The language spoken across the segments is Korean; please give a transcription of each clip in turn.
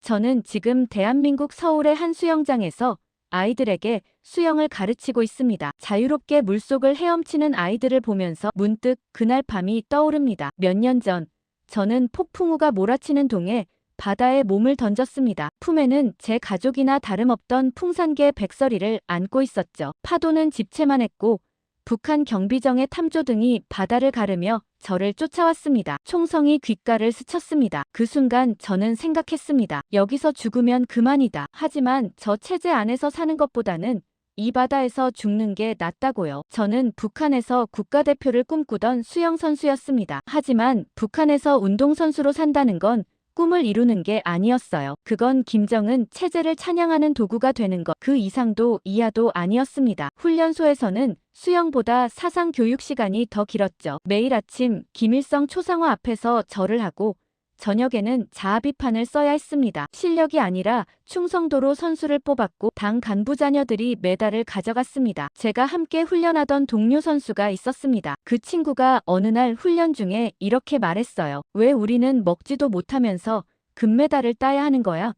저는 지금 대한민국 서울의 한 수영장에서 아이들에게 수영을 가르치고 있습니다. 자유롭게 물속을 헤엄치는 아이들을 보면서 문득 그날 밤이 떠오릅니다. 몇 년 전, 저는 폭풍우가 몰아치는 동해 바다에 몸을 던졌습니다. 품에는 제 가족이나 다름없던 풍산개 백설이를 안고 있었죠. 파도는 집채만했고 북한 경비정의 탐조등이 바다를 가르며 저를 쫓아왔습니다. 총성이 귓가를 스쳤습니다. 그 순간 저는 생각했습니다. 여기서 죽으면 그만이다. 하지만 저 체제 안에서 사는 것보다는 이 바다에서 죽는 게 낫다고요. 저는 북한에서 국가대표를 꿈꾸던 수영선수였습니다. 하지만 북한에서 운동선수로 산다는 건 꿈을 이루는 게 아니었어요. 그건 김정은 체제를 찬양하는 도구가 되는 것, 그 이상도 이하도 아니었습니다. 훈련소에서는 수영보다 사상 교육 시간이 더 길었죠. 매일 아침 김일성 초상화 앞에서 절을 하고 저녁에는 자아 비판을 써야 했습니다. 실력이 아니라 충성도로 선수를 뽑았고 당 간부 자녀들이 메달을 가져갔습니다. 제가 함께 훈련하던 동료 선수가 있었습니다. 그 친구가 어느 날 훈련 중에 이렇게 말했어요. 왜 우리는 먹지도 못하면서 금메달을 따야 하는 거야?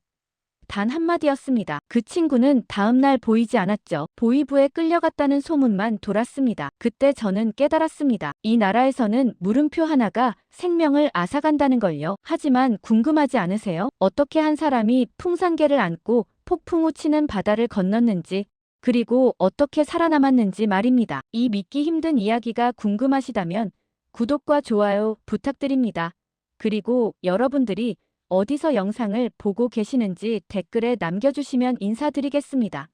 단 한마디였습니다. 그 친구는 다음날 보이지 않았죠. 보위부에 끌려갔다는 소문만 돌았습니다. 그때 저는 깨달았습니다. 이 나라에서는 물음표 하나가 생명을 앗아간다는 걸요. 하지만 궁금하지 않으세요? 어떻게 한 사람이 풍산개를 안고 폭풍우 치는 바다를 건넜는지, 그리고 어떻게 살아남았는지 말입니다. 이 믿기 힘든 이야기가 궁금하시다면 구독과 좋아요 부탁드립니다. 그리고 여러분들이 어디서 영상을 보고 계시는지 댓글에 남겨주시면 인사드리겠습니다.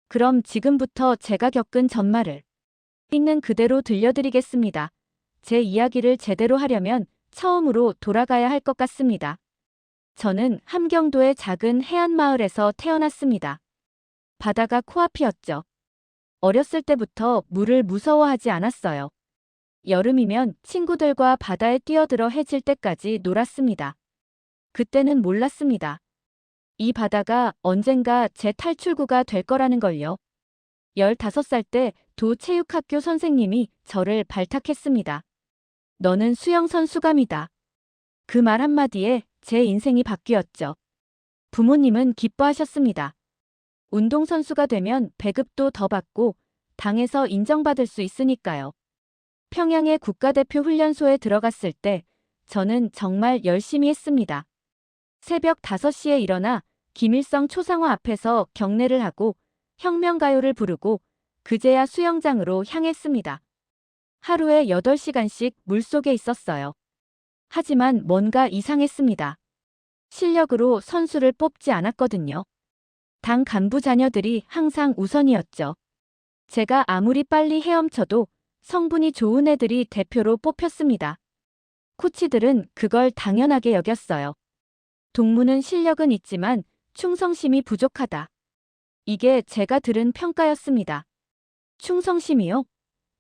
그럼 지금부터 제가 겪은 전말을 있는 그대로 들려드리겠습니다. 제 이야기를 제대로 하려면 처음으로 돌아가야 할 것 같습니다. 저는 함경도의 작은 해안마을에서 태어났습니다. 바다가 코앞이었죠. 어렸을 때부터 물을 무서워하지 않았어요. 여름이면 친구들과 바다에 뛰어들어 해질 때까지 놀았습니다. 그때는 몰랐습니다. 이 바다가 언젠가 제 탈출구가 될 거라는 걸요. 15살 때 도체육학교 선생님이 저를 발탁했습니다. 너는 수영선수감이다. 그 말 한마디에 제 인생이 바뀌었죠. 부모님은 기뻐하셨습니다. 운동선수가 되면 배급도 더 받고 당에서 인정받을 수 있으니까요. 평양의 국가대표 훈련소에 들어갔을 때 저는 정말 열심히 했습니다. 새벽 5시에 일어나 김일성 초상화 앞에서 경례를 하고 혁명가요를 부르고 그제야 수영장으로 향했습니다. 하루에 8시간씩 물속에 있었어요. 하지만 뭔가 이상했습니다. 실력으로 선수를 뽑지 않았거든요. 당 간부 자녀들이 항상 우선이었죠. 제가 아무리 빨리 헤엄쳐도 성분이 좋은 애들이 대표로 뽑혔습니다. 코치들은 그걸 당연하게 여겼어요. 동무는 실력은 있지만 충성심이 부족하다. 이게 제가 들은 평가였습니다. 충성심이요?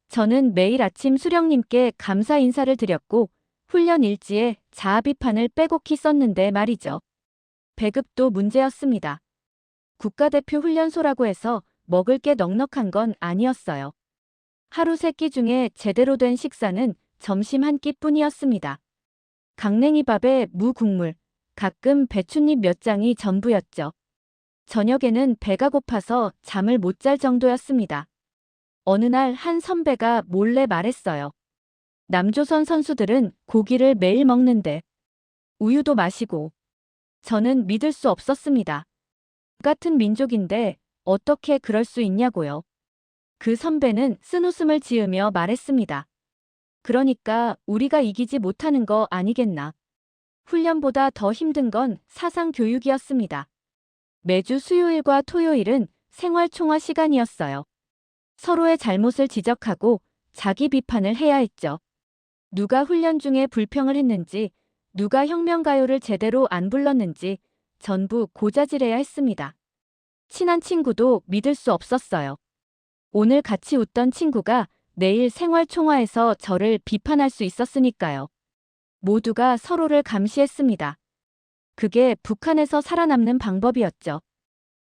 저는 매일 아침 수령님께 감사 인사를 드렸고 훈련 일지에 자아 비판을 빼곡히 썼는데 말이죠. 배급도 문제였습니다. 국가대표 훈련소라고 해서 먹을 게 넉넉한 건 아니었어요. 하루 3끼 중에 제대로 된 식사는 점심 한 끼뿐이었습니다. 강냉이밥에 무 국물, 가끔 배춧잎 몇 장이 전부였죠. 저녁에는 배가 고파서 잠을 못 잘 정도였습니다. 어느 날 한 선배가 몰래 말했어요. 남조선 선수들은 고기를 매일 먹는데 우유도 마시고. 저는 믿을 수 없었습니다. 같은 민족인데 어떻게 그럴 수 있냐고요. 그 선배는 쓴웃음을 지으며 말했습니다. 그러니까 우리가 이기지 못하는 거 아니겠나. 훈련보다 더 힘든 건 사상 교육이었습니다. 매주 수요일과 토요일은 생활총화 시간이었어요. 서로의 잘못을 지적하고 자기 비판을 해야 했죠. 누가 훈련 중에 불평을 했는지, 누가 혁명가요를 제대로 안 불렀는지 전부 고자질해야 했습니다. 친한 친구도 믿을 수 없었어요. 오늘 같이 웃던 친구가 내일 생활총화에서 저를 비판할 수 있었으니까요. 모두가 서로를 감시했습니다. 그게 북한에서 살아남는 방법이었죠.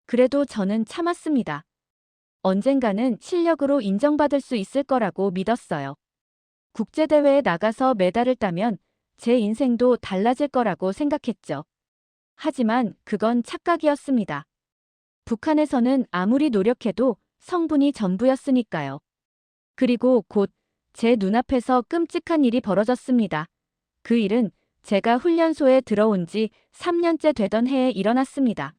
그래도 저는 참았습니다. 언젠가는 실력으로 인정받을 수 있을 거라고 믿었어요. 국제대회에 나가서 메달을 따면 제 인생도 달라질 거라고 생각했죠. 하지만 그건 착각이었습니다. 북한에서는 아무리 노력해도 성분이 전부였으니까요. 그리고 곧 제 눈앞에서 끔찍한 일이 벌어졌습니다. 그 일은 제가 훈련소에 들어온 지 3년째 되던 해에 일어났습니다.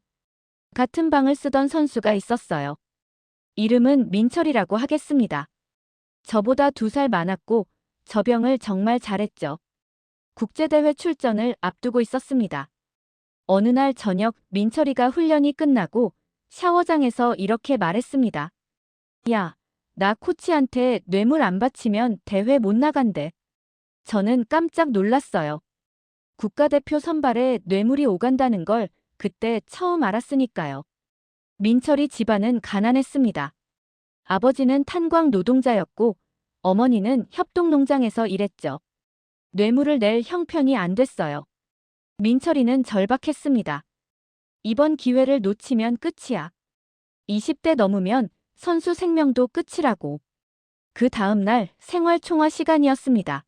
같은 방을 쓰던 선수가 있었어요. 이름은 민철이라고 하겠습니다. 저보다 2살 많았고 접영을 정말 잘했죠. 국제대회 출전을 앞두고 있었습니다. 어느 날 저녁 민철이가 훈련이 끝나고 샤워장에서 이렇게 말했습니다. 야, 나 코치한테 뇌물 안 바치면 대회 못 나간대. 저는 깜짝 놀랐어요. 국가대표 선발에 뇌물이 오간다는 걸 그때 처음 알았으니까요. 민철이 집안은 가난했습니다. 아버지는 탄광 노동자였고 어머니는 협동농장에서 일했죠. 뇌물을 낼 형편이 안 됐어요. 민철이는 절박했습니다. 이번 기회를 놓치면 끝이야. 20대 넘으면 선수 생명도 끝이라고. 그 다음 날 생활총화 시간이었습니다.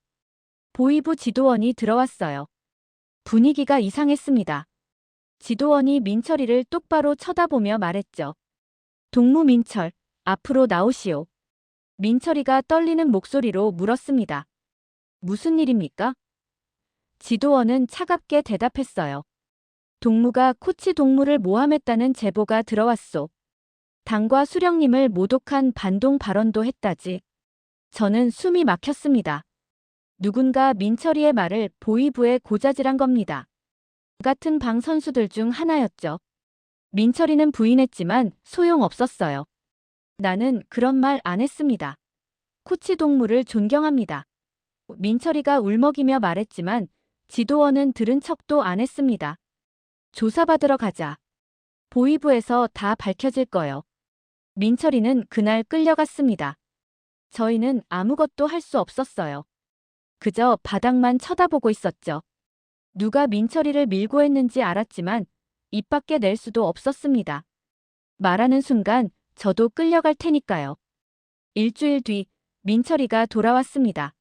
보위부 지도원이 들어왔어요. 분위기가 이상했습니다. 지도원이 민철이를 똑바로 쳐다보며 말했죠. 동무 민철, 앞으로 나오시오. 민철이가 떨리는 목소리로 물었습니다. 무슨 일입니까? 지도원은 차갑게 대답했어요. 동무가 코치 동무를 모함했다는 제보가 들어왔소. 당과 수령님을 모독한 반동 발언도 했다지. 저는 숨이 막혔습니다. 누군가 민철이의 말을 보위부에 고자질한 겁니다. 같은 방 선수들 중 하나였죠. 민철이는 부인했지만 소용없었어요. 나는 그런 말 안 했습니다. 코치 동무를 존경합니다. 민철이가 울먹이며 말했지만 지도원은 들은 척도 안 했습니다. 조사받으러 가자. 보위부에서 다 밝혀질 거요. 민철이는 그날 끌려갔습니다. 저희는 아무것도 할 수 없었어요. 그저 바닥만 쳐다보고 있었죠. 누가 민철이를 밀고 했는지 알았지만 입 밖에 낼 수도 없었습니다. 말하는 순간 저도 끌려갈 테니까요. 일주일 뒤 민철이가 돌아왔습니다.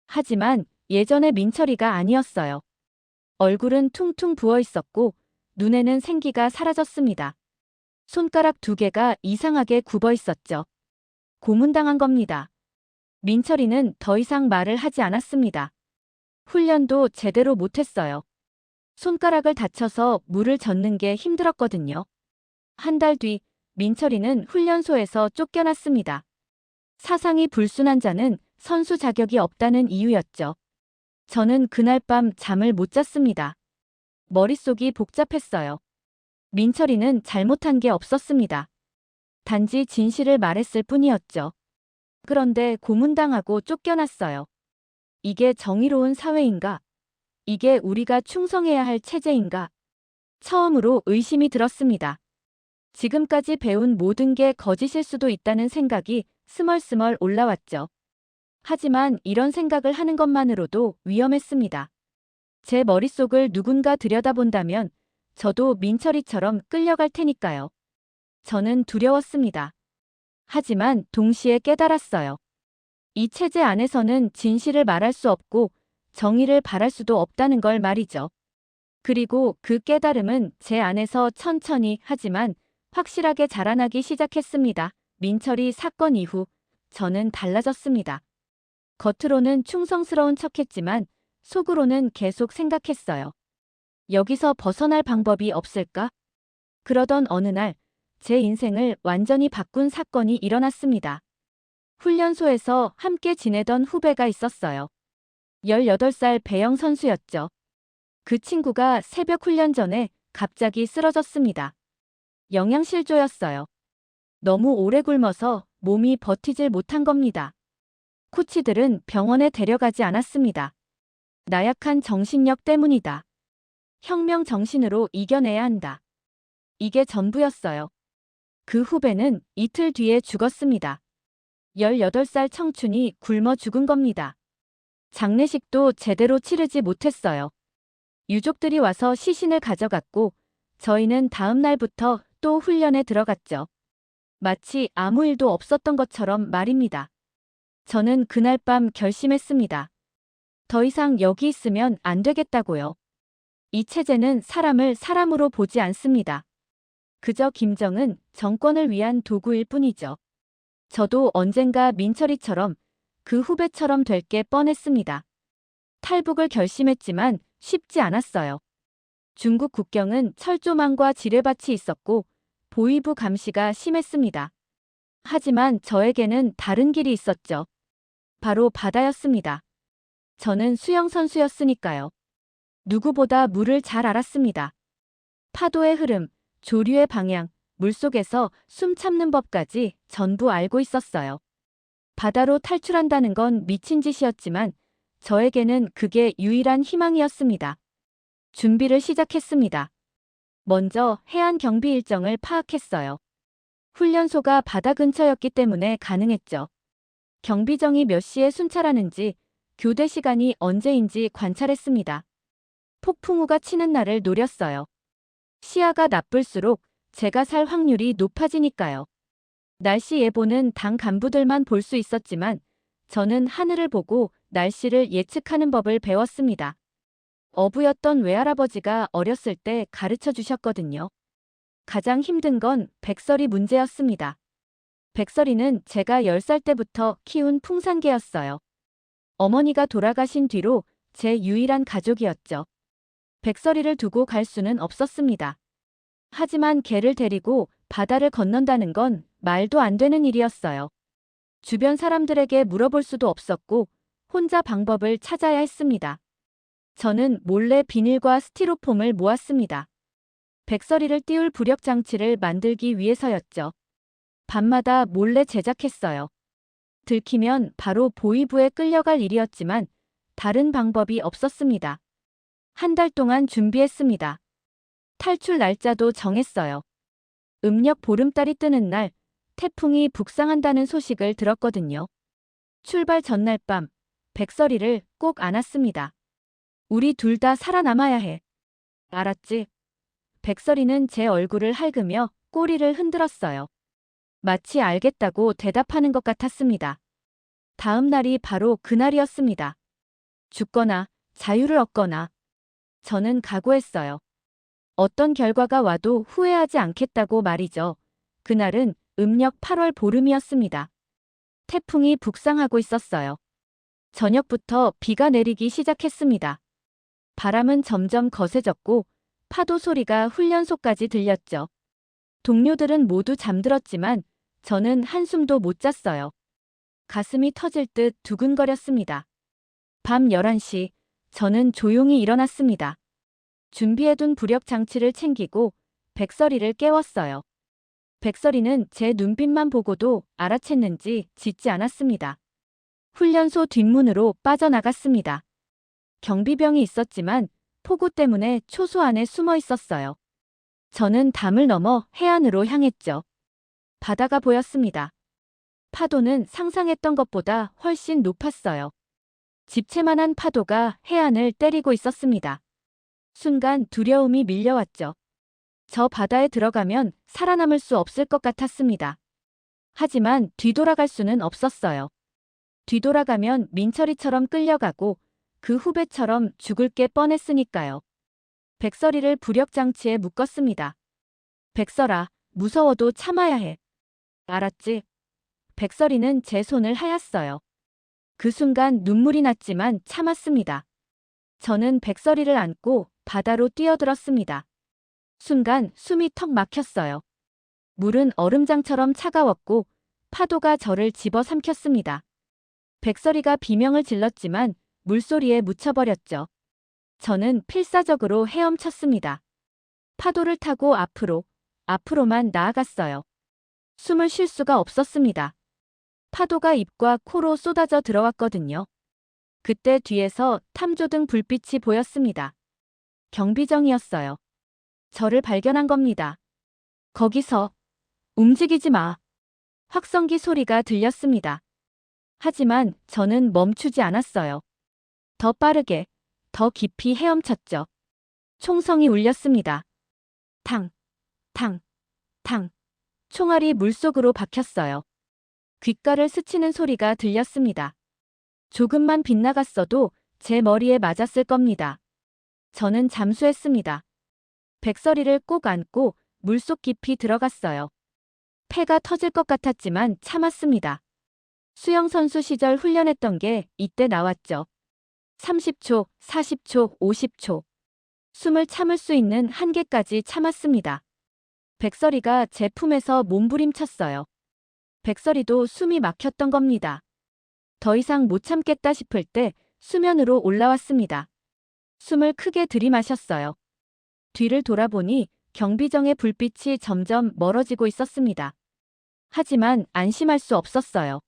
하지만 예전의 민철이가 아니었어요. 얼굴은 퉁퉁 부어 있었고 눈에는 생기가 사라졌습니다. 손가락 2개가 이상하게 굽어 있었죠. 고문당한 겁니다. 민철이는 더 이상 말을 하지 않았습니다. 훈련도 제대로 못했어요. 손가락을 다쳐서 물을 젓는 게 힘들었거든요. 한 달 뒤 민철이는 훈련소에서 쫓겨났습니다. 사상이 불순한 자는 선수 자격이 없다는 이유였죠. 저는 그날 밤 잠을 못 잤습니다. 머릿속이 복잡했어요. 민철이는 잘못한 게 없었습니다. 단지 진실을 말했을 뿐이었죠. 그런데 고문당하고 쫓겨났어요. 이게 정의로운 사회인가? 이게 우리가 충성해야 할 체제인가? 처음으로 의심이 들었습니다. 지금까지 배운 모든 게 거짓일 수도 있다는 생각이 스멀스멀 올라왔죠. 하지만 이런 생각을 하는 것만으로도 위험했습니다. 제 머릿속을 누군가 들여다본다면 저도 민철이처럼 끌려갈 테니까요. 저는 두려웠습니다. 하지만 동시에 깨달았어요. 이 체제 안에서는 진실을 말할 수 없고 정의를 바랄 수도 없다는 걸 말이죠. 그리고 그 깨달음은 제 안에서 천천히 하지만 확실하게 자라나기 시작했습니다. 민철이 사건 이후 저는 달라졌습니다. 겉으로는 충성스러운 척했지만 속으로는 계속 생각했어요. 여기서 벗어날 방법이 없을까? 그러던 어느 날 제 인생을 완전히 바꾼 사건이 일어났습니다. 훈련소에서 함께 지내던 후배가 있었어요. 18살 배영 선수였죠. 그 친구가 새벽 훈련 전에 갑자기 쓰러졌습니다. 영양실조였어요. 너무 오래 굶어서 몸이 버티질 못한 겁니다. 코치들은 병원에 데려가지 않았습니다. 나약한 정신력 때문이다. 혁명 정신으로 이겨내야 한다. 이게 전부였어요. 그 후배는 이틀 뒤에 죽었습니다. 18살 청춘이 굶어 죽은 겁니다. 장례식도 제대로 치르지 못했어요. 유족들이 와서 시신을 가져갔고 저희는 다음 날부터 또 훈련에 들어갔죠. 마치 아무 일도 없었던 것처럼 말입니다. 저는 그날 밤 결심했습니다. 더 이상 여기 있으면 안 되겠다고요. 이 체제는 사람을 사람으로 보지 않습니다. 그저 김정은 정권을 위한 도구일 뿐이죠. 저도 언젠가 민철이처럼 그 후배처럼 될 게 뻔했습니다. 탈북을 결심했지만 쉽지 않았어요. 중국 국경은 철조망과 지뢰밭이 있었고 보위부 감시가 심했습니다. 하지만 저에게는 다른 길이 있었죠. 바로 바다였습니다. 저는 수영 선수였으니까요. 누구보다 물을 잘 알았습니다. 파도의 흐름, 조류의 방향, 물속에서 숨 참는 법까지 전부 알고 있었어요. 바다로 탈출한다는 건 미친 짓이었지만 저에게는 그게 유일한 희망이었습니다. 준비를 시작했습니다. 먼저 해안 경비 일정을 파악했어요. 훈련소가 바다 근처였기 때문에 가능했죠. 경비정이 몇 시에 순찰하는지, 교대 시간이 언제인지 관찰했습니다. 폭풍우가 치는 날을 노렸어요. 시야가 나쁠수록 제가 살 확률이 높아지니까요. 날씨 예보는 당 간부들만 볼 수 있었지만 저는 하늘을 보고 날씨를 예측하는 법을 배웠습니다. 어부였던 외할아버지가 어렸을 때 가르쳐 주셨거든요. 가장 힘든 건 백설이 문제였습니다. 백설이는 제가 10살 때부터 키운 풍산개였어요. 어머니가 돌아가신 뒤로 제 유일한 가족이었죠. 백설이를 두고 갈 수는 없었습니다. 하지만 개를 데리고 바다를 건넌다는 건 말도 안 되는 일이었어요. 주변 사람들에게 물어볼 수도 없었고 혼자 방법을 찾아야 했습니다. 저는 몰래 비닐과 스티로폼을 모았습니다. 백설이를 띄울 부력 장치를 만들기 위해서였죠. 밤마다 몰래 제작했어요. 들키면 바로 보위부에 끌려갈 일이었지만 다른 방법이 없었습니다. 한 달 동안 준비했습니다. 탈출 날짜도 정했어요. 음력 보름달이 뜨는 날 태풍이 북상한다는 소식을 들었거든요. 출발 전날 밤 백설이를 꼭 안았습니다. 우리 둘 다 살아남아야 해. 알았지? 백설이는 제 얼굴을 핥으며 꼬리를 흔들었어요. 마치 알겠다고 대답하는 것 같았습니다. 다음 날이 바로 그날이었습니다. 죽거나 자유를 얻거나 저는 각오했어요. 어떤 결과가 와도 후회하지 않겠다고 말이죠. 그날은 음력 8월 보름이었습니다. 태풍이 북상하고 있었어요. 저녁부터 비가 내리기 시작했습니다. 바람은 점점 거세졌고 파도 소리가 훈련소까지 들렸죠. 동료들은 모두 잠들었지만 저는 한숨도 못 잤어요. 가슴이 터질 듯 두근거렸습니다. 밤 11시 저는 조용히 일어났습니다. 준비해둔 부력 장치를 챙기고 백설이를 깨웠어요. 백설이는 제 눈빛만 보고도 알아챘는지 짖지 않았습니다. 훈련소 뒷문으로 빠져나갔습니다. 경비병이 있었지만 폭우 때문에 초소 안에 숨어 있었어요. 저는 담을 넘어 해안으로 향했죠. 바다가 보였습니다. 파도는 상상했던 것보다 훨씬 높았어요. 집채만한 파도가 해안을 때리고 있었습니다. 순간 두려움이 밀려왔죠. 저 바다에 들어가면 살아남을 수 없을 것 같았습니다. 하지만 뒤돌아갈 수는 없었어요. 뒤돌아가면 민철이처럼 끌려가고 그 후배처럼 죽을 게 뻔했으니까요. 백설이를 부력장치에 묶었습니다. 백설아, 무서워도 참아야 해. 알았지? 백설이는 제 손을 하였어요. 그 순간 눈물이 났지만 참았습니다. 저는 백설이를 안고 바다로 뛰어들었습니다. 순간 숨이 턱 막혔어요. 물은 얼음장처럼 차가웠고 파도가 저를 집어삼켰습니다. 백설이가 비명을 질렀지만 물소리에 묻혀버렸죠. 저는 필사적으로 헤엄쳤습니다. 파도를 타고 앞으로만 나아갔어요. 숨을 쉴 수가 없었습니다. 파도가 입과 코로 쏟아져 들어왔거든요. 그때 뒤에서 탐조등 불빛이 보였습니다. 경비정이었어요. 저를 발견한 겁니다. 거기서 움직이지 마. 확성기 소리가 들렸습니다. 하지만 저는 멈추지 않았어요. 더 빠르게, 더 깊이 헤엄쳤죠. 총성이 울렸습니다. 탕, 탕, 탕. 총알이 물속으로 박혔어요. 귓가를 스치는 소리가 들렸습니다. 조금만 빗나갔어도 제 머리에 맞았을 겁니다. 저는 잠수했습니다. 백설이를 꼭 안고 물속 깊이 들어갔어요. 폐가 터질 것 같았지만 참았습니다. 수영선수 시절 훈련했던 게 이때 나왔죠. 30초, 40초, 50초. 숨을 참을 수 있는 한계까지 참았습니다. 백설이가 제 품에서 몸부림쳤어요. 백설이도 숨이 막혔던 겁니다. 더 이상 못 참겠다 싶을 때 수면으로 올라왔습니다. 숨을 크게 들이마셨어요. 뒤를 돌아보니 경비정의 불빛이 점점 멀어지고 있었습니다. 하지만 안심할 수 없었어요.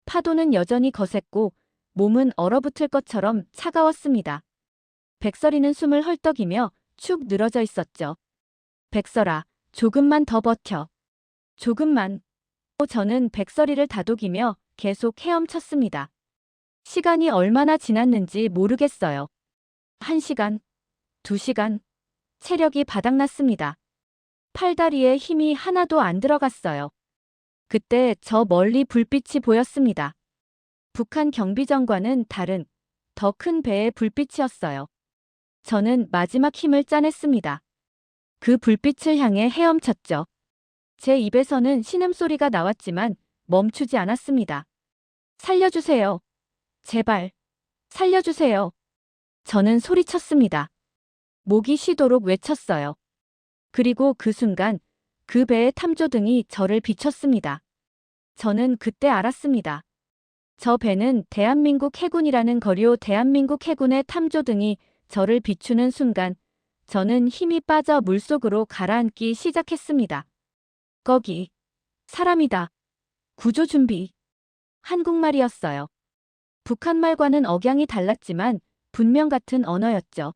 파도는 여전히 거셌고 몸은 얼어붙을 것처럼 차가웠습니다. 백설이는 숨을 헐떡이며 축 늘어져 있었죠. 백설아, 조금만 더 버텨. 조금만. 저는 백설이를 다독이며 계속 헤엄쳤습니다. 시간이 얼마나 지났는지 모르겠어요. 1시간, 2시간, 체력이 바닥났습니다. 팔다리에 힘이 하나도 안 들어갔어요. 그때 저 멀리 불빛이 보였습니다. 북한 경비정과는 다른 더 큰 배의 불빛이었어요. 저는 마지막 힘을 짜냈습니다. 그 불빛을 향해 헤엄쳤죠. 제 입에서는 신음소리가 나왔지만 멈추지 않았습니다. 살려주세요. 제발. 살려주세요. 저는 소리쳤습니다. 목이 쉬도록 외쳤어요. 그리고 그 순간 그 배의 탐조등이 저를 비췄습니다. 저는 그때 알았습니다. 저 배는 대한민국 해군이라는 거리요. 대한민국 해군의 탐조등이 저를 비추는 순간 저는 힘이 빠져 물속으로 가라앉기 시작했습니다. 거기 사람이다. 구조 준비. 한국말이었어요. 북한말과는 억양이 달랐지만 분명 같은 언어였죠.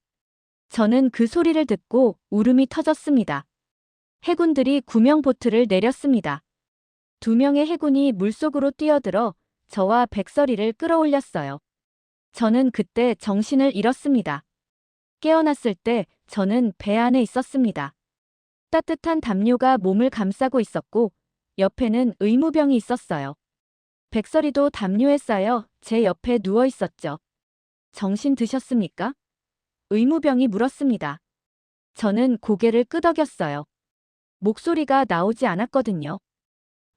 저는 그 소리를 듣고 울음이 터졌습니다. 해군들이 구명보트를 내렸습니다. 2명의 해군이 물속으로 뛰어들어 저와 백설이를 끌어올렸어요. 저는 그때 정신을 잃었습니다. 깨어났을 때 저는 배 안에 있었습니다. 따뜻한 담요가 몸을 감싸고 있었고 옆에는 의무병이 있었어요. 백설이도 담요에 쌓여 제 옆에 누워 있었죠. 정신 드셨습니까? 의무병이 물었습니다. 저는 고개를 끄덕였어요. 목소리가 나오지 않았거든요.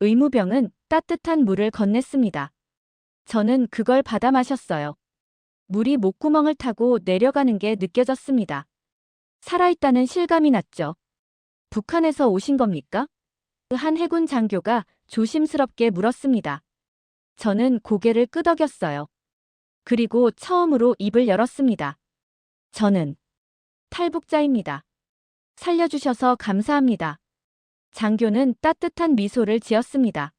의무병은 따뜻한 물을 건넸습니다. 저는 그걸 받아 마셨어요. 물이 목구멍을 타고 내려가는 게 느껴졌습니다. 살아있다는 실감이 났죠. 북한에서 오신 겁니까? 한 해군 장교가 조심스럽게 물었습니다. 저는 고개를 끄덕였어요. 그리고 처음으로 입을 열었습니다. 저는 탈북자입니다. 살려주셔서 감사합니다. 장교는 따뜻한 미소를 지었습니다.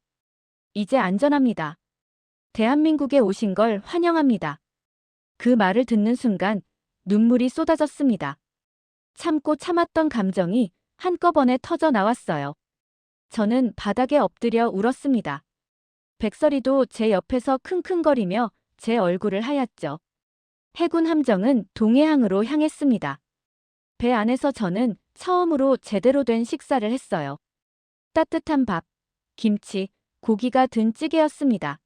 이제 안전합니다. 대한민국에 오신 걸 환영합니다. 그 말을 듣는 순간 눈물이 쏟아졌습니다. 참고 참았던 감정이 한꺼번에 터져 나왔어요. 저는 바닥에 엎드려 울었습니다. 백설이도 제 옆에서 킁킁거리며 제 얼굴을 하였죠. 해군 함정은 동해항으로 향했습니다. 배 안에서 저는 처음으로 제대로 된 식사를 했어요. 따뜻한 밥, 김치, 고기가 든 찌개였습니다.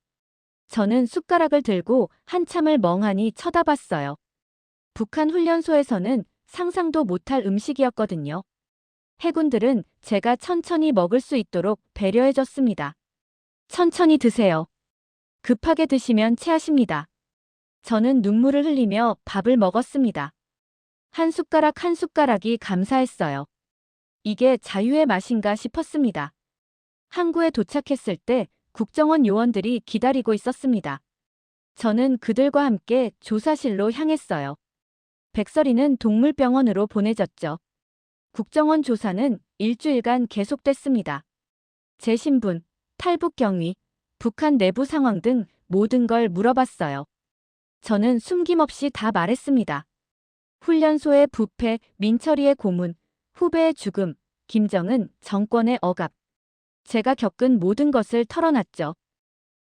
저는 숟가락을 들고 한참을 멍하니 쳐다봤어요. 북한 훈련소에서는 상상도 못할 음식이었거든요. 해군들은 제가 천천히 먹을 수 있도록 배려해줬습니다. 천천히 드세요. 급하게 드시면 체하십니다. 저는 눈물을 흘리며 밥을 먹었습니다. 한 숟가락 한 숟가락이 감사했어요. 이게 자유의 맛인가 싶었습니다. 항구에 도착했을 때 국정원 요원들이 기다리고 있었습니다. 저는 그들과 함께 조사실로 향했어요. 백설이는 동물병원으로 보내졌죠. 국정원 조사는 일주일간 계속됐습니다. 제 신분, 탈북 경위, 북한 내부 상황 등 모든 걸 물어봤어요. 저는 숨김없이 다 말했습니다. 훈련소의 부패, 민철이의 고문, 후배의 죽음, 김정은 정권의 억압. 제가 겪은 모든 것을 털어놨죠.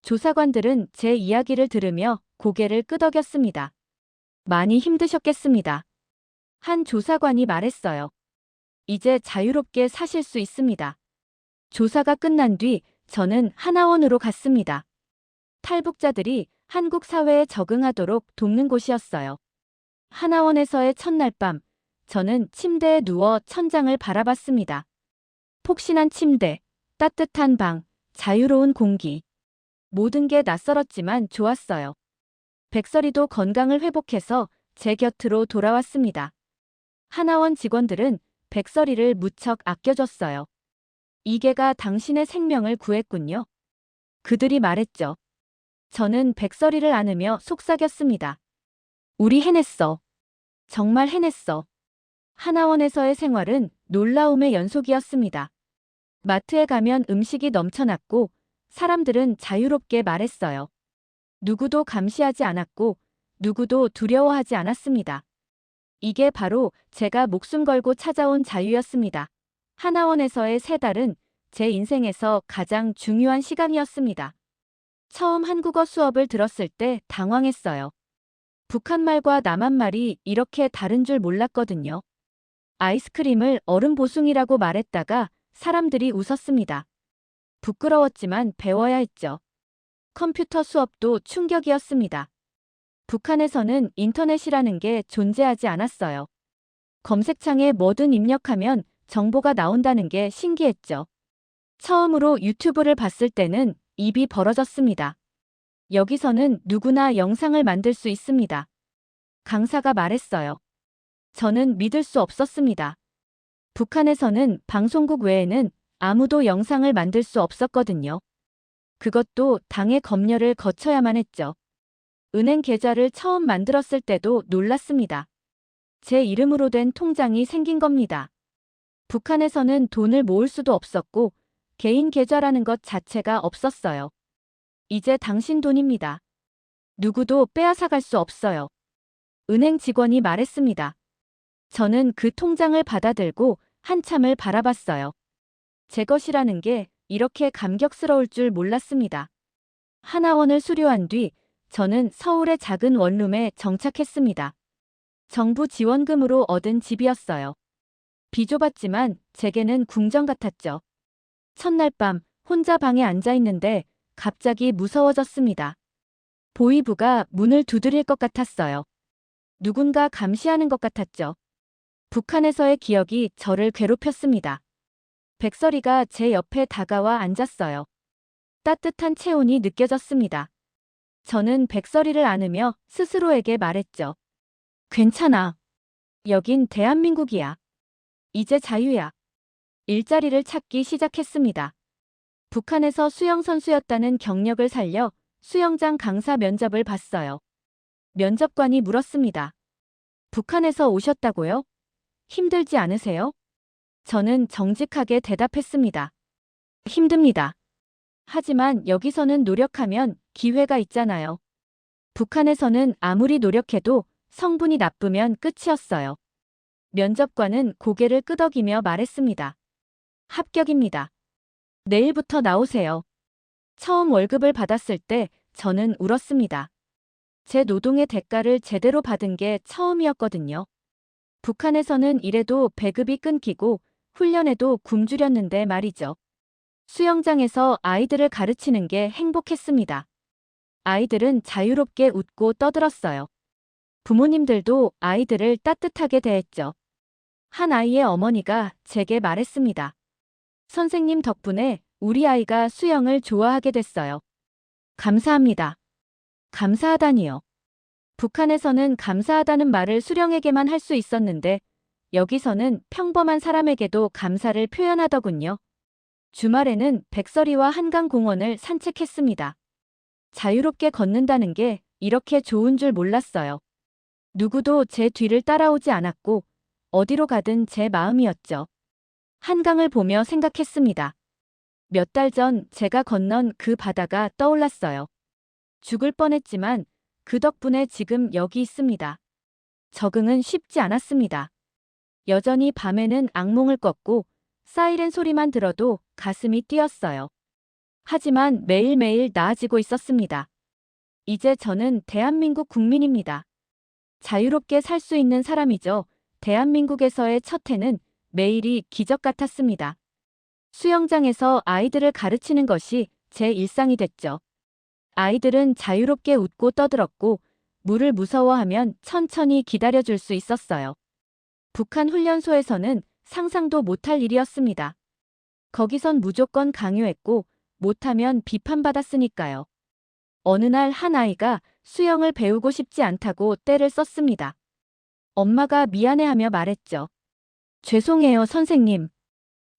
조사관들은 제 이야기를 들으며 고개를 끄덕였습니다. 많이 힘드셨겠습니다. 한 조사관이 말했어요. 이제 자유롭게 사실 수 있습니다. 조사가 끝난 뒤 저는 하나원으로 갔습니다. 탈북자들이 한국 사회에 적응하도록 돕는 곳이었어요. 하나원에서의 첫날 밤, 저는 침대에 누워 천장을 바라봤습니다. 폭신한 침대, 따뜻한 방, 자유로운 공기. 모든 게 낯설었지만 좋았어요. 백설이도 건강을 회복해서 제 곁으로 돌아왔습니다. 하나원 직원들은 백설이를 무척 아껴줬어요. 이 개가 당신의 생명을 구했군요. 그들이 말했죠. 저는 백설이를 안으며 속삭였습니다. 우리 해냈어. 정말 해냈어. 하나원에서의 생활은 놀라움의 연속이었습니다. 마트에 가면 음식이 넘쳐났고 사람들은 자유롭게 말했어요. 누구도 감시하지 않았고 누구도 두려워하지 않았습니다. 이게 바로 제가 목숨 걸고 찾아온 자유였습니다. 하나원에서의 3달은 제 인생에서 가장 중요한 시간이었습니다. 처음 한국어 수업을 들었을 때 당황했어요. 북한말과 남한말이 이렇게 다른 줄 몰랐거든요. 아이스크림을 얼음 보숭이라고 말했다가 사람들이 웃었습니다. 부끄러웠지만 배워야 했죠. 컴퓨터 수업도 충격이었습니다. 북한에서는 인터넷이라는 게 존재하지 않았어요. 검색창에 뭐든 입력하면 정보가 나온다는 게 신기했죠. 처음으로 유튜브를 봤을 때는 입이 벌어졌습니다. 여기서는 누구나 영상을 만들 수 있습니다. 강사가 말했어요. 저는 믿을 수 없었습니다. 북한에서는 방송국 외에는 아무도 영상을 만들 수 없었거든요. 그것도 당의 검열을 거쳐야만 했죠. 은행 계좌를 처음 만들었을 때도 놀랐습니다. 제 이름으로 된 통장이 생긴 겁니다. 북한에서는 돈을 모을 수도 없었고 개인 계좌라는 것 자체가 없었어요. 이제 당신 돈입니다. 누구도 빼앗아갈 수 없어요. 은행 직원이 말했습니다. 저는 그 통장을 받아들고 한참을 바라봤어요. 제 것이라는 게 이렇게 감격스러울 줄 몰랐습니다. 하나원을 수료한 뒤 저는 서울의 작은 원룸에 정착했습니다. 정부 지원금으로 얻은 집이었어요. 비좁았지만 제게는 궁전 같았죠. 첫날 밤 혼자 방에 앉아 있는데 갑자기 무서워졌습니다. 보이부가 문을 두드릴 것 같았어요. 누군가 감시하는 것 같았죠. 북한에서의 기억이 저를 괴롭혔습니다. 백설이가 제 옆에 다가와 앉았어요. 따뜻한 체온이 느껴졌습니다. 저는 백설이를 안으며 스스로에게 말했죠. 괜찮아. 여긴 대한민국이야. 이제 자유야. 일자리를 찾기 시작했습니다. 북한에서 수영 선수였다는 경력을 살려 수영장 강사 면접을 봤어요. 면접관이 물었습니다. 북한에서 오셨다고요? 힘들지 않으세요? 저는 정직하게 대답했습니다. 힘듭니다. 하지만 여기서는 노력하면 기회가 있잖아요. 북한에서는 아무리 노력해도 성분이 나쁘면 끝이었어요. 면접관은 고개를 끄덕이며 말했습니다. 합격입니다. 내일부터 나오세요. 처음 월급을 받았을 때 저는 울었습니다. 제 노동의 대가를 제대로 받은 게 처음이었거든요. 북한에서는 이래도 배급이 끊기고 훈련에도 굶주렸는데 말이죠. 수영장에서 아이들을 가르치는 게 행복했습니다. 아이들은 자유롭게 웃고 떠들었어요. 부모님들도 아이들을 따뜻하게 대했죠. 한 아이의 어머니가 제게 말했습니다. 선생님 덕분에 우리 아이가 수영을 좋아하게 됐어요. 감사합니다. 감사하다니요. 북한에서는 감사하다는 말을 수령에게만 할 수 있었는데 여기서는 평범한 사람에게도 감사를 표현하더군요. 주말에는 백설이와 한강공원을 산책했습니다. 자유롭게 걷는다는 게 이렇게 좋은 줄 몰랐어요. 누구도 제 뒤를 따라오지 않았고 어디로 가든 제 마음이었죠. 한강을 보며 생각했습니다. 몇 달 전 제가 건넌 그 바다가 떠올랐어요. 죽을 뻔했지만 그 덕분에 지금 여기 있습니다. 적응은 쉽지 않았습니다. 여전히 밤에는 악몽을 꿨고 사이렌 소리만 들어도 가슴이 뛰었어요. 하지만 매일매일 나아지고 있었습니다. 이제 저는 대한민국 국민입니다. 자유롭게 살 수 있는 사람이죠. 대한민국에서의 첫 해는 매일이 기적 같았습니다. 수영장에서 아이들을 가르치는 것이 제 일상이 됐죠. 아이들은 자유롭게 웃고 떠들었고 물을 무서워하면 천천히 기다려줄 수 있었어요. 북한 훈련소에서는 상상도 못할 일이었습니다. 거기선 무조건 강요했고 못하면 비판받았으니까요. 어느 날 한 아이가 수영을 배우고 싶지 않다고 떼를 썼습니다. 엄마가 미안해하며 말했죠. 죄송해요, 선생님.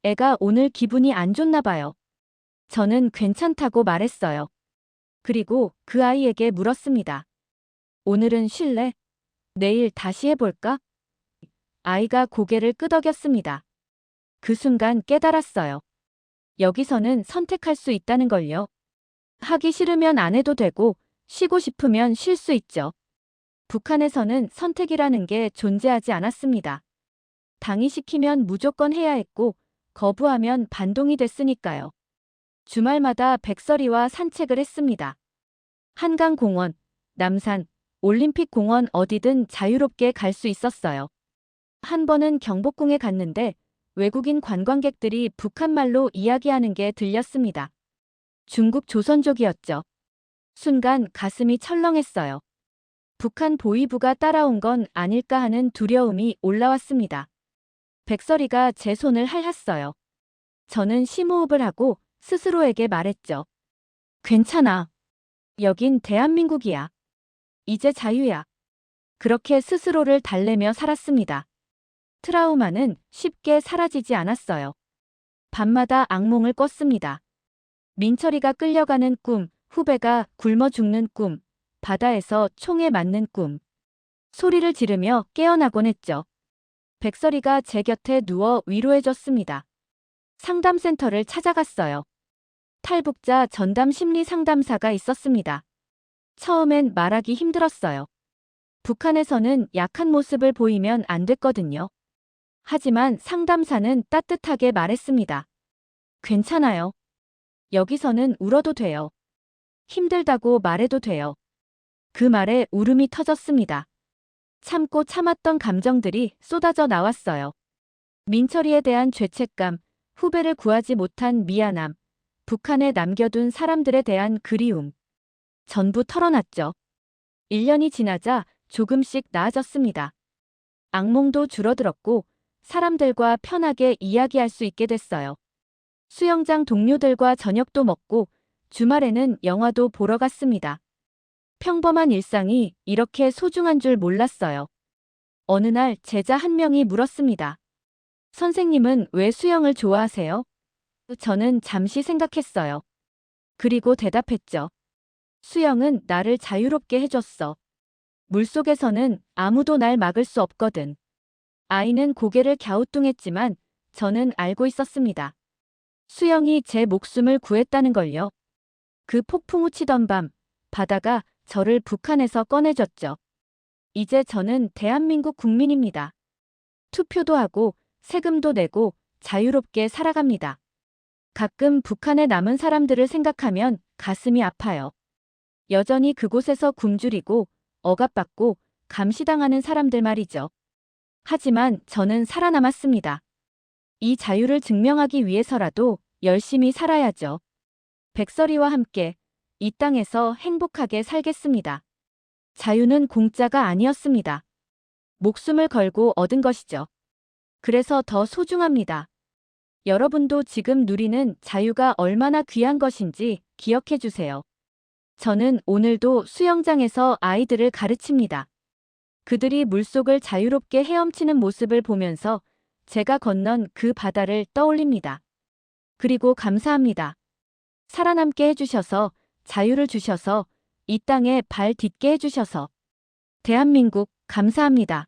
애가 오늘 기분이 안 좋나 봐요. 저는 괜찮다고 말했어요. 그리고 그 아이에게 물었습니다. 오늘은 쉴래? 내일 다시 해볼까? 아이가 고개를 끄덕였습니다. 그 순간 깨달았어요. 여기서는 선택할 수 있다는 걸요. 하기 싫으면 안 해도 되고, 쉬고 싶으면 쉴 수 있죠. 북한에서는 선택이라는 게 존재하지 않았습니다. 당이 시키면 무조건 해야 했고, 거부하면 반동이 됐으니까요. 주말마다 백설이와 산책을 했습니다. 한강공원, 남산, 올림픽공원 어디든 자유롭게 갈 수 있었어요. 한 번은 경복궁에 갔는데 외국인 관광객들이 북한말로 이야기하는 게 들렸습니다. 중국 조선족이었죠. 순간 가슴이 철렁했어요. 북한 보위부가 따라온 건 아닐까 하는 두려움이 올라왔습니다. 백설이가 제 손을 핥았어요. 저는 심호흡을 하고 스스로에게 말했죠. 괜찮아. 여긴 대한민국이야. 이제 자유야. 그렇게 스스로를 달래며 살았습니다. 트라우마는 쉽게 사라지지 않았어요. 밤마다 악몽을 꿨습니다. 민철이가 끌려가는 꿈, 후배가 굶어 죽는 꿈, 바다에서 총에 맞는 꿈. 소리를 지르며 깨어나곤 했죠. 백설이가 제 곁에 누워 위로해줬습니다. 상담센터를 찾아갔어요. 탈북자 전담 심리 상담사가 있었습니다. 처음엔 말하기 힘들었어요. 북한에서는 약한 모습을 보이면 안 됐거든요. 하지만 상담사는 따뜻하게 말했습니다. 괜찮아요. 여기서는 울어도 돼요. 힘들다고 말해도 돼요. 그 말에 울음이 터졌습니다. 참고 참았던 감정들이 쏟아져 나왔어요. 민철이에 대한 죄책감, 후배를 구하지 못한 미안함, 북한에 남겨둔 사람들에 대한 그리움. 전부 털어놨죠. 1년이 지나자 조금씩 나아졌습니다. 악몽도 줄어들었고 사람들과 편하게 이야기할 수 있게 됐어요. 수영장 동료들과 저녁도 먹고 주말에는 영화도 보러 갔습니다. 평범한 일상이 이렇게 소중한 줄 몰랐어요. 어느 날 제자 한 명이 물었습니다. 선생님은 왜 수영을 좋아하세요? 저는 잠시 생각했어요. 그리고 대답했죠. 수영은 나를 자유롭게 해줬어. 물속에서는 아무도 날 막을 수 없거든. 아이는 고개를 갸우뚱했지만 저는 알고 있었습니다. 수영이 제 목숨을 구했다는 걸요. 그 폭풍우 치던 밤, 바다가 저를 북한에서 꺼내줬죠. 이제 저는 대한민국 국민입니다. 투표도 하고 세금도 내고 자유롭게 살아갑니다. 가끔 북한에 남은 사람들을 생각하면 가슴이 아파요. 여전히 그곳에서 굶주리고 억압받고 감시당하는 사람들 말이죠. 하지만 저는 살아남았습니다. 이 자유를 증명하기 위해서라도 열심히 살아야죠. 백설이와 함께 이 땅에서 행복하게 살겠습니다. 자유는 공짜가 아니었습니다. 목숨을 걸고 얻은 것이죠. 그래서 더 소중합니다. 여러분도 지금 누리는 자유가 얼마나 귀한 것인지 기억해 주세요. 저는 오늘도 수영장에서 아이들을 가르칩니다. 그들이 물속을 자유롭게 헤엄치는 모습을 보면서 제가 건넌 그 바다를 떠올립니다. 그리고 감사합니다. 살아남게 해주셔서, 자유를 주셔서, 이 땅에 발 딛게 해주셔서. 대한민국 감사합니다.